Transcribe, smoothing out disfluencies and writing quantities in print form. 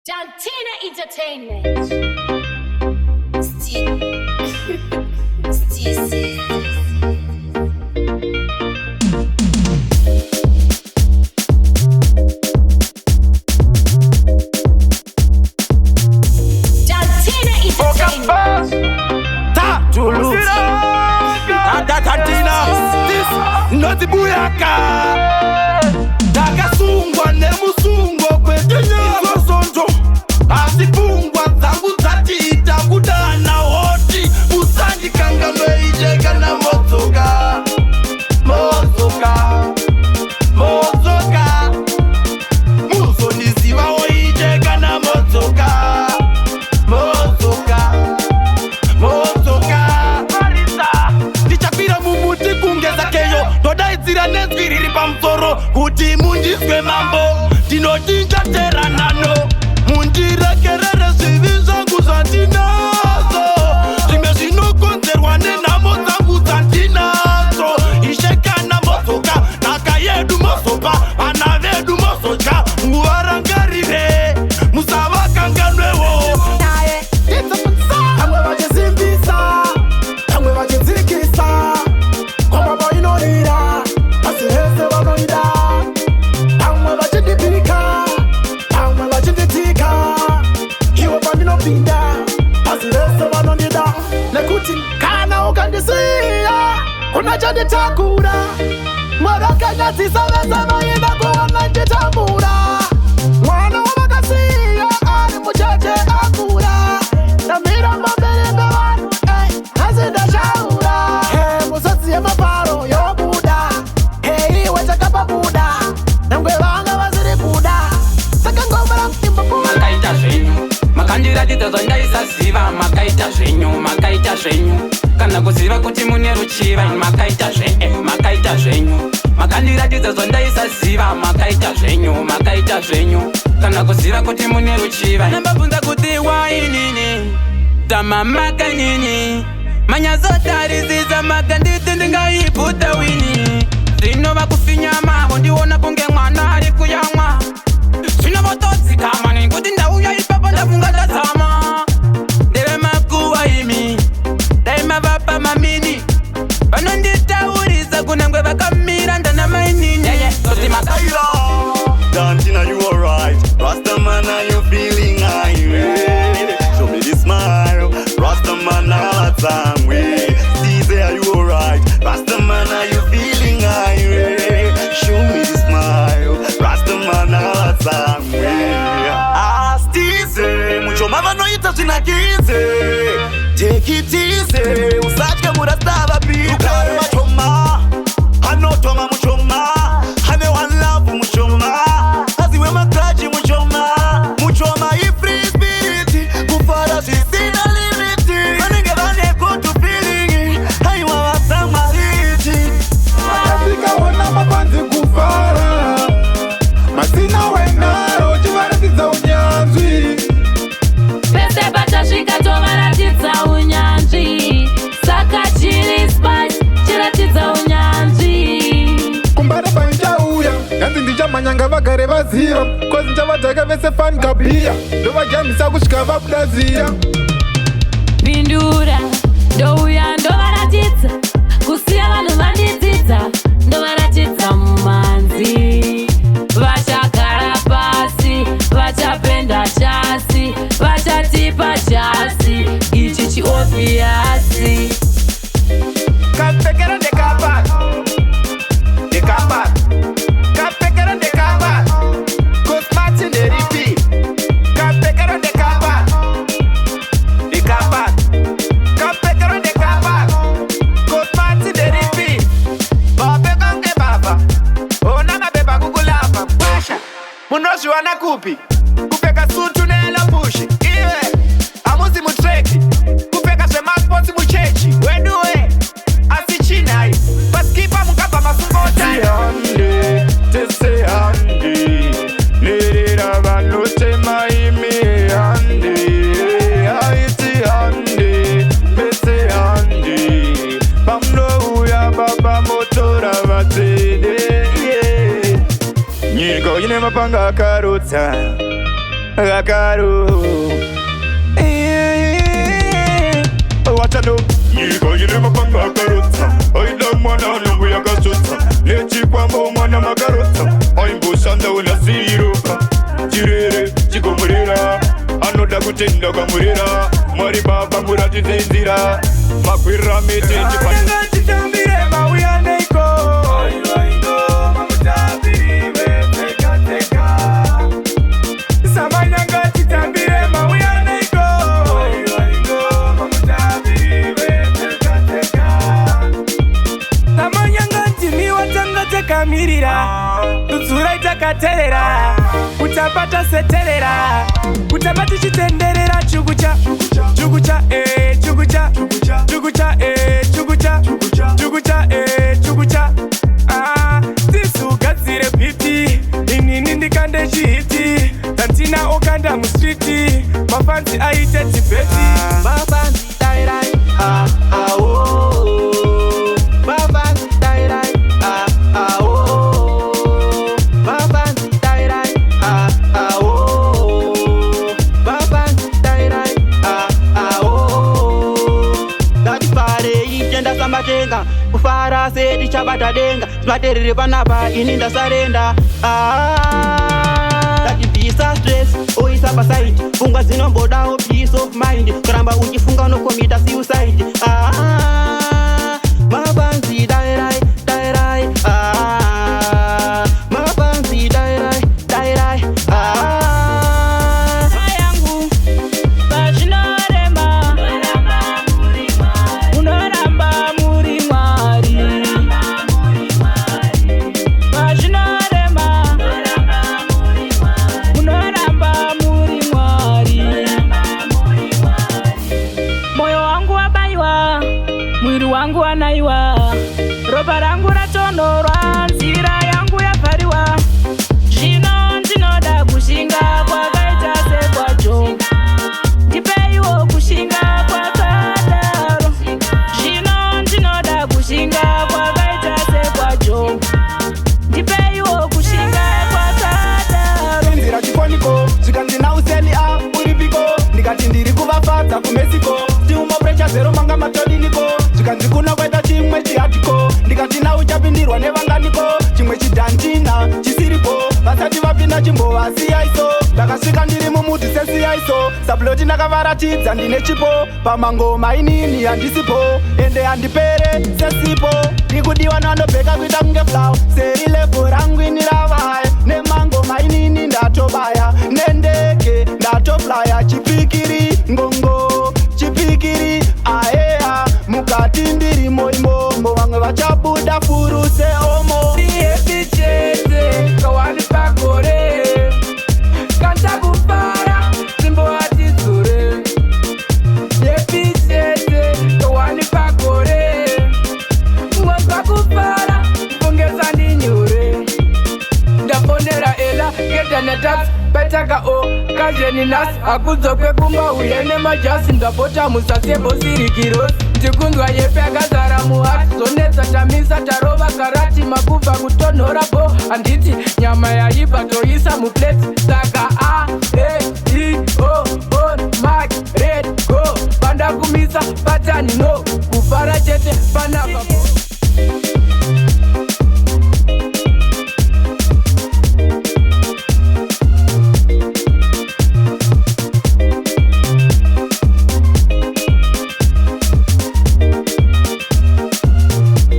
Dantina Entertainment. Noti buyaka Takasungwa nemusungwa kwetinyazo sonjo Asifungwa zangu zatiita kudana hoti Musanji kanga meijeka na mozoka Mozoka Mozoka Muso nisiwa oijeka na mozoka Mozoka Mozoka Marisa Tichapira mumuti kungeza keyo Todaizira nesviriri pamsoro kuti mundiswe mambo Tinochinja teranano mundirekerere zvivi zvangu zvandinazo Zvimwe zvinokonzerwa nenhamo dzangu dzandinazo Ishekana mozoka nhaka yedu mozopa vana vedu mozodya muvarangarire musavakanganwewo Amwe vachizimbisa amwe vachidzikisa Koma vainodira asi hese vanoida Amwe vachindipika amwe vachinditika Ivo pandinopinda asi hese vanondida Nekuti kana ukandisiya unachanditakura Mwarakanyadzisa vese vaida kuona nditamura Mwana wavakasiya ari mucheche akura Namira mambere vanhu asi ndashaura Musadziye maparo yobuda iwe chakapabuda Nangwe vanga vasiri buda Saka ngomera mtimbo kuda Makaita zvenyu makandiratidza zvandaisaziva Makaita zvenyu kana kuziva kuti mune ruchiva Makaita zvenyu makandiratidza zvandaisaziva Makaita zvenyu kana kuziva kuti mune ruchiva Nambabvunza kuti wainini tamamaka nini manyazotarisisa makanditi ndingaibvuta wini Zvinova kufinyama vondiona kunge mwana ari kuyamwa Zvinovotodzikama nekuti ndauya ipapo ndafunga ndadzama Ndeve makuwa imi dai mavapa mamini vanonditaurisa kunangwe vakamira ndana mainini Dantina, you alright? Rastaman, are you feeling irate? Show me the smile. Rastaman, heart some way. Caesar, are you alright? Rastaman, are you feeling irate? Show me the smile. Rastaman, heart some way. Ah, Caesar, mucho mama no ita zvinakize. Take it easy. Usatya murastava pita. Ukari machoma, anotoma muchoma. Hane one love muchoma. Aziwe makraji muchoma. Muchoma free spirit. Kufara sisina limiti. Manenge vane kutu feeling. Haiwa wasamariti. Makafika wana mapanzi kufara Masina wenaro chivaratidza unyanzvi Pese pachasvika tovaratidza unyanzvi Saka chiri spice chiratidza unyanzvi Kumbare panichauya Yanzi ndichamhanyanga vagare vaziva Kozi nchavadhaka vese fan kabhiya Ndovajamisa kusvika vabudaziya Pindura ndouya ndovaratidza Kusiya vanhu vandidzidza ndovaratidza mumanzi Vachagara pasi vachapenda chasi Vachatipa chasi ichi chiobviasi Kapekera ndekapa Ndekapa Kapekera ndekapa Kosmati nderipi Kapekera ndekapa Ndekapa Kapekera ndekapa Kosmati nderipi Bapeka nge baba Onanga beba kukulapa Pasha Munozviwana kupi Kupeka sutu nela pushi Iwe Amuzi mutreki Kupeka zvemasports muchechi Weduwe Asichinai Paskipa mukabva masungota Tihande Tese hande Nerera vanotema ime hande Haiti hande Pese hande Pamnouya baba motora vatene Nyiko ine mapanga akarotsa Gakaro Watano Niko yile mapanga karota Oida mwana nungu ya kasota Lechi kwa mwana makarota Oimbo sanda una siroka Jirere, chiko murira Anoda kutenda kwa murira Mwari baba murati zenzira Makwira mete chipani Nanga chitambire mawia neiko Samanyanga chitambire mawia neiko Samanyanga chimi watanga tekamirira Tutsura itakaterera Utapata seterera Utapata chitenderera chugucha Chugucha chugucha Chugucha chugucha Chugucha chugucha Tisu gazire piti Inini ndikande chiti Tantina okanda mustriti Mafansi aite tipeti Mafansi tairai Mafansi tairai Mafansi tairai Mafansi tairai Datipare ichenda samatenga Kufara seti chabata denga Smaterere panapa ini ndasarenda Datipisa stress oisa paside Funga zinomboda o peace of mind Karamba uchifunga no komita suicide Mabanzi dairai dairai Mabanzi dairai dairai Mayangu Bashinorema Unoramba muri mwari Bashinorema Unoramba muri mwari Moyo wangu wabaiwa Mwiri wangu wanaiwa Ropa rangu ratonorwa Nzira yangu yapariwa Zvino ndinoda kushinga kwakaita sekwacho Ndipeiwo kushinga kwakadaro Zvino ndinoda kushinga kwakaita sekwacho Ndipeiwo kushinga kwakadaro Inzira chifoniko Zvikanzi nauseni uripiko Ndikati ndiri kuvafadza kumexico Tiumo precha zero manga matodiniko Zvikanzi kuna kwaita chimwe chihatiko Ndikati na uchapindirwa nevanganiko Chimwe chidhantina chisiripo Vasati vapinda chimbova siyaiso Ndakasvika ndiri mumuti sesiyaiso Saploti ndakavaratidza ndine chipo Pamangoma inini handisipo Ende handipere sesipo Ndikudiwa nandobheka kuita kunge flow Seri levo rangu iniravaya Nemangoma inini ndatobaya Nendeke ndatoflya chipikiri ngongo Chipikiri aea Mukati ndiri moimomo Vamwe vachabuda furuse omo Ndiepichete kawani pakore Kanta kupara Simbo hatizure Ndiepichete kawani pakore Mwaka kupara Mpongeza ndinyure Ndaponera ela Geta na tax Petaka o Kajeni nas Akuzokwe kumba uyene majasi Ndapota musasebo sirikiros Ndikunzwa yepe agazara muhati Zonetsa tamisa tarova karati Makuva kutonora po Anditi nyama ya ipa toisa mupleti Saka